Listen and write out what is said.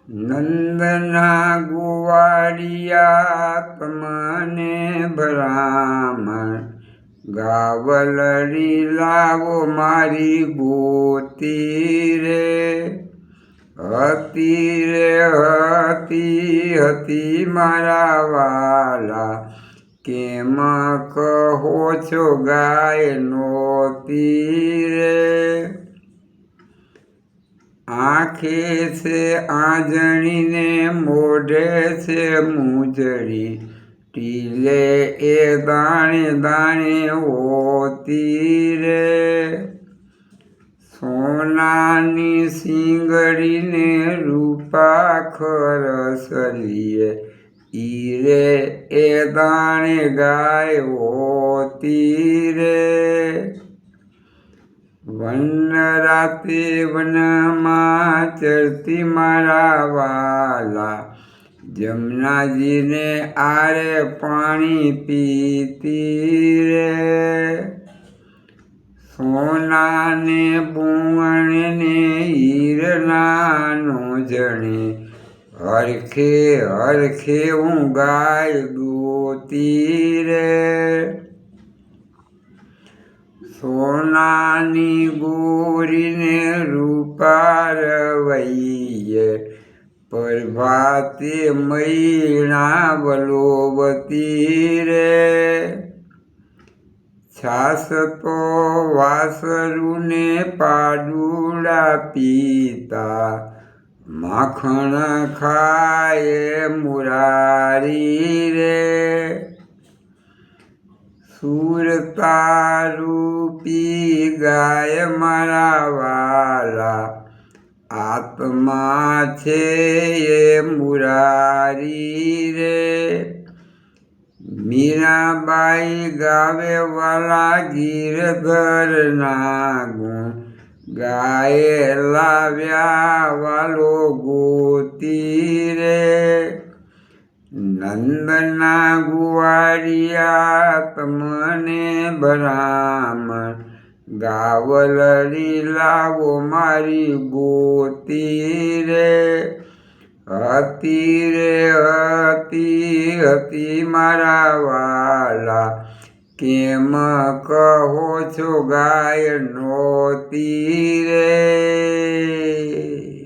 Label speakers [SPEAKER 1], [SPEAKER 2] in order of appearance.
[SPEAKER 1] નંદના ગુવાડિયા તમને બ્રાહ્મણ ગાવલડી લાવો મારી ગોતી રે હતી મારા વાલા કેમ કહો છો ગાય નોતી રે આંખે છે આંજણીને મોઢે છે મૂંજળી ટીલે એ દાણે દાણે હોતી રે સોનાની સિંગડીને રૂપા ખરસલીએ ઈરે એ દાણે ગાય હોતી રે વન રાતે વનમાં ચરતી મારા વાલા જમનાજીને આરે પાણી પીતી રે સોનાને બુવણને હીરનાનો જણે હરખે હરખે હું ગાય દોતી રે સોનાની ગોરીને રૂપા રવૈયે પ્રભાતે મૈણા વલોવતી રે છાસ તો વાસરુને પાડુડા પીતા માખણ ખાય મુરારી રે સુરતા રૂપી ગાય મારા વાલા આત્મા છે એ મુરારી રે મીરાબાઈ ગાવે વાલા ગીરધરના ગુણ ગાય લાવ્યા વાલો ગોતી રે નંદના ગુવાડિયા તમને બ્રાહ્મણ ગાવલડી લાવો મારી ગોતી રે હતી મારા વાલા કેમ કહો છો ગાય નોતી રે